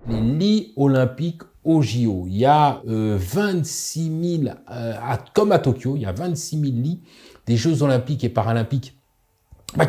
les lits olympiques au JO. Il y a 26 000, comme à Tokyo, il y a 26 000 lits des Jeux olympiques et paralympiques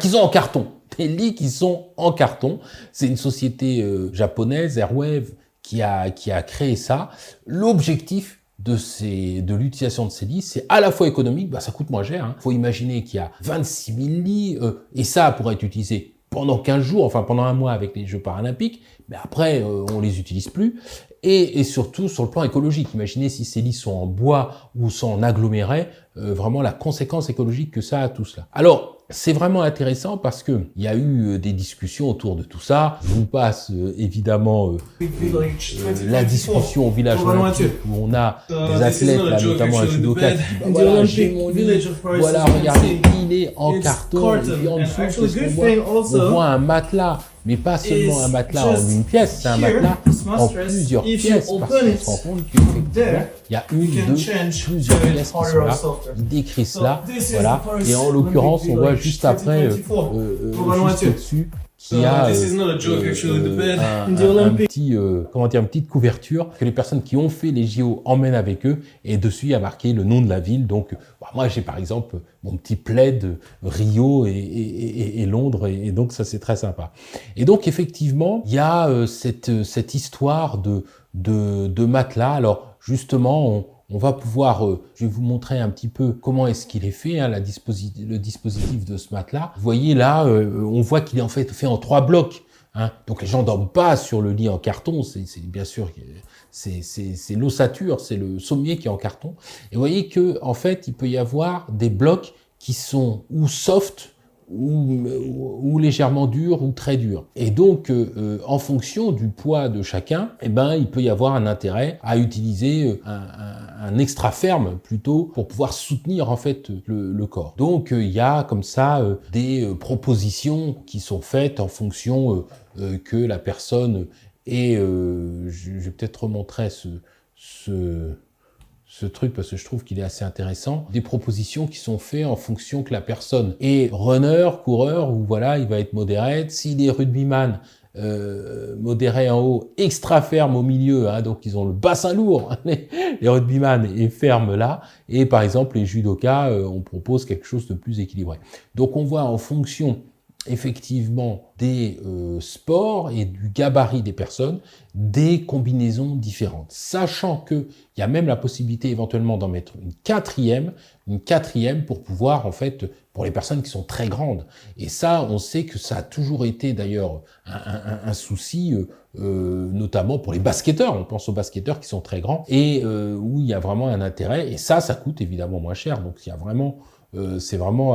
qui sont en carton. Des lits qui sont en carton. C'est une société japonaise, Airwave, qui a créé ça. L'objectif de l'utilisation de ces lits, c'est à la fois économique, ça coûte moins cher. Faut imaginer qu'il y a 26 000 lits, et ça pourrait être utilisé pendant 15 jours, enfin pendant un mois avec les Jeux paralympiques, mais après on les utilise plus. Et surtout sur le plan écologique. Imaginez si ces lits sont en bois ou sont en aggloméré, vraiment la conséquence écologique que ça a tout cela. Alors, c'est vraiment intéressant parce que il y a eu des discussions autour de tout ça. Je vous passe évidemment la discussion au village olympique où on a des athlètes, là, notamment un judoka, qui dit voilà, j'ai mon lit, voilà, regardez, il est en carton, et puis en dessous, on voit un matelas. Mais pas seulement un matelas en une pièce, c'est un matelas en plusieurs pièces, parce qu'on se rend compte qu'effectivement, il y a une, deux, plusieurs pièces qui sont là. Il décrit cela, voilà. Et en l'occurrence, on voit juste après, juste au-dessus, qu'il y a un petit, une petite couverture que les personnes qui ont fait les JO emmènent avec eux, et dessus il y a marqué le nom de la ville. Donc, moi j'ai par exemple mon petit plaid Rio et Londres, et donc ça c'est très sympa. Et donc effectivement, il y a cette histoire de matelas. Alors justement, on va pouvoir, je vais vous montrer un petit peu comment est-ce qu'il est fait, le dispositif de ce matelas. Vous voyez là, on voit qu'il est en fait en 3 blocs. Donc les gens dorment pas sur le lit en carton, c'est bien sûr, c'est l'ossature, c'est le sommier qui est en carton. Et vous voyez que en fait, il peut y avoir des blocs qui sont ou soft, ou légèrement dur ou très dur. Et donc, en fonction du poids de chacun, il peut y avoir un intérêt à utiliser un extra ferme plutôt pour pouvoir soutenir en fait le corps. Donc, il y a comme ça des propositions qui sont faites en fonction que la personne ait... je vais peut-être remontrer ce truc parce que je trouve qu'il est assez intéressant, des propositions qui sont faites en fonction que la personne est runner, coureur, ou voilà, il va être modérate. S'il est rugbyman, modéré en haut, extra ferme au milieu, donc ils ont le bassin lourd, les rugbyman, et ferme là, et par exemple les judokas, on propose quelque chose de plus équilibré. Donc on voit en fonction effectivement des sports et du gabarit des personnes, des combinaisons différentes. Sachant qu'il y a même la possibilité éventuellement d'en mettre une quatrième pour pouvoir, en fait, pour les personnes qui sont très grandes. Et ça, on sait que ça a toujours été d'ailleurs un souci, notamment pour les basketteurs. On pense aux basketteurs qui sont très grands et où il y a vraiment un intérêt. Et ça coûte évidemment moins cher. Donc il y a vraiment... c'est vraiment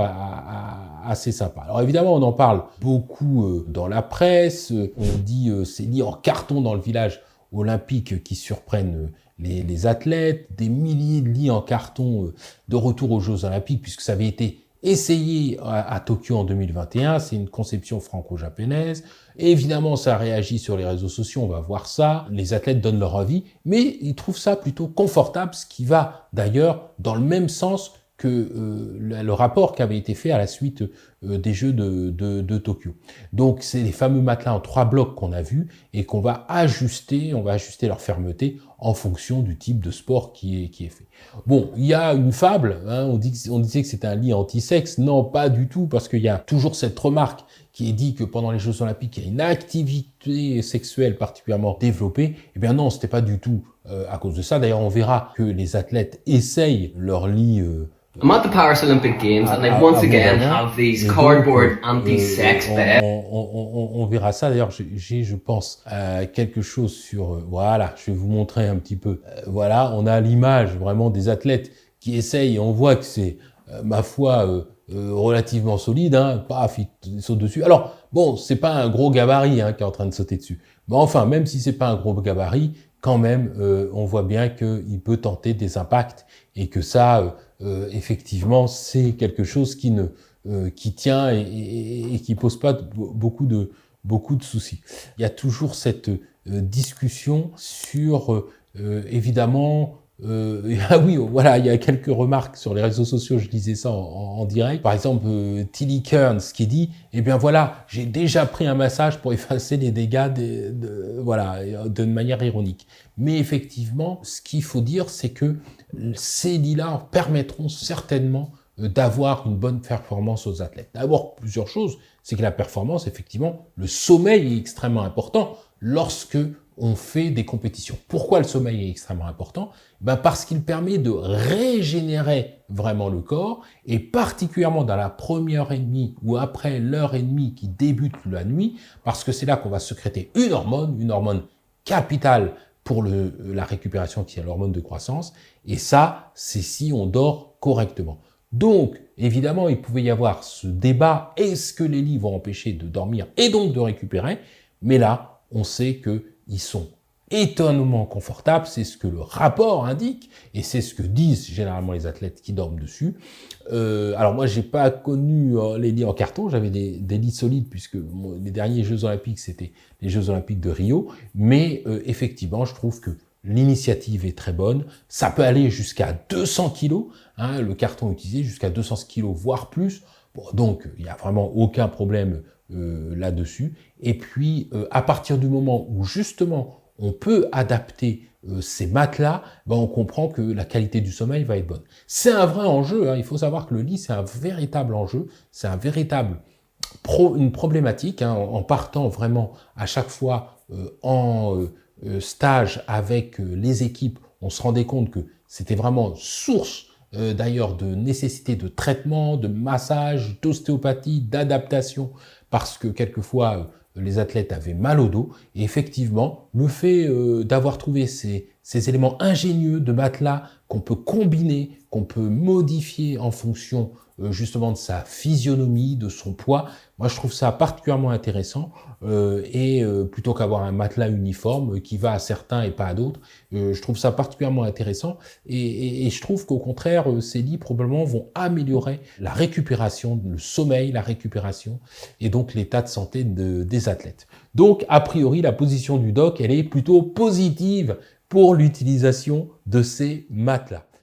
assez sympa. Alors évidemment, on en parle beaucoup dans la presse. On dit ces lits en carton dans le village olympique qui surprennent les athlètes. Des milliers de lits en carton de retour aux Jeux olympiques, puisque ça avait été essayé à Tokyo en 2021. C'est une conception franco-japonaise. Évidemment, ça réagit sur les réseaux sociaux, on va voir ça. Les athlètes donnent leur avis, mais ils trouvent ça plutôt confortable, ce qui va d'ailleurs dans le même sens que le rapport qui avait été fait à la suite des Jeux de Tokyo. Donc c'est les fameux matelas en 3 blocs qu'on a vus et qu'on va ajuster, leur fermeté en fonction du type de sport qui est fait. Bon, il y a une fable, on disait que c'était un lit anti-sexe. Non, pas du tout, parce qu'il y a toujours cette remarque qui est dit que pendant les Jeux olympiques, il y a une activité sexuelle particulièrement développée. Eh bien non, c'était pas du tout à cause de ça. D'ailleurs, on verra que les athlètes essayent leur lit I'm at the Paris Olympic Games and they once again have these cardboard anti-sex beds. On verra ça. D'ailleurs, j'ai, je pense, quelque chose sur... voilà, je vais vous montrer un petit peu. Voilà, on a l'image vraiment des athlètes qui essayent. On voit que c'est, ma foi, relativement solide. Paf, ils sautent dessus. Alors, bon, c'est pas un gros gabarit qui est en train de sauter dessus. Mais enfin, même si c'est pas un gros gabarit, quand même, on voit bien qu'il peut tenter des impacts et que ça... effectivement, c'est quelque chose qui tient et qui pose pas beaucoup de soucis. Il y a toujours cette discussion sur évidemment Ah oui, voilà, il y a quelques remarques sur les réseaux sociaux, je lisais ça en direct. Par exemple, Tilly Kearns qui dit, eh bien voilà, j'ai déjà pris un massage pour effacer les dégâts voilà, de manière ironique. Mais effectivement, ce qu'il faut dire, c'est que ces lits-là permettront certainement d'avoir une bonne performance aux athlètes. D'abord, plusieurs choses, c'est que la performance, effectivement, le sommeil est extrêmement important lorsque on fait des compétitions. Pourquoi le sommeil est extrêmement important? Parce qu'il permet de régénérer vraiment le corps, et particulièrement dans la première heure et demie ou après l'heure et demie qui débute la nuit, parce que c'est là qu'on va sécréter une hormone capitale pour la récupération, qui est l'hormone de croissance, et ça, c'est si on dort correctement. Donc, évidemment, il pouvait y avoir ce débat, est-ce que les lits vont empêcher de dormir et donc de récupérer? Mais là, on sait qu'ils sont étonnamment confortables, c'est ce que le rapport indique, et c'est ce que disent généralement les athlètes qui dorment dessus. Alors moi, j'ai pas connu les lits en carton, j'avais des lits solides, puisque les derniers Jeux Olympiques, c'était les Jeux Olympiques de Rio, mais effectivement, je trouve que l'initiative est très bonne. Ça peut aller jusqu'à 200 kg, hein, le carton utilisé, jusqu'à 200 kg, voire plus. Bon, donc, il n'y a vraiment aucun problème là-dessus. Et puis, à partir du moment où, justement, on peut adapter ces matelas, on comprend que la qualité du sommeil va être bonne. C'est un vrai enjeu, hein. Il faut savoir que le lit, c'est un véritable enjeu, c'est un véritable une problématique, hein, en partant vraiment à chaque fois en stage avec les équipes, on se rendait compte que c'était vraiment source d'ailleurs de nécessité de traitement, de massage, d'ostéopathie, d'adaptation, parce que quelquefois les athlètes avaient mal au dos. Et effectivement, le fait d'avoir trouvé ces éléments ingénieux de matelas qu'on peut combiner, qu'on peut modifier en fonction justement de sa physionomie, de son poids, moi je trouve ça particulièrement intéressant, plutôt qu'avoir un matelas uniforme qui va à certains et pas à d'autres, je trouve ça particulièrement intéressant, et je trouve qu'au contraire, ces lits probablement vont améliorer la récupération, le sommeil, la récupération, et donc l'état de santé des athlètes. Donc, a priori, la position du doc, elle est plutôt positive pour l'utilisation de ces matelas.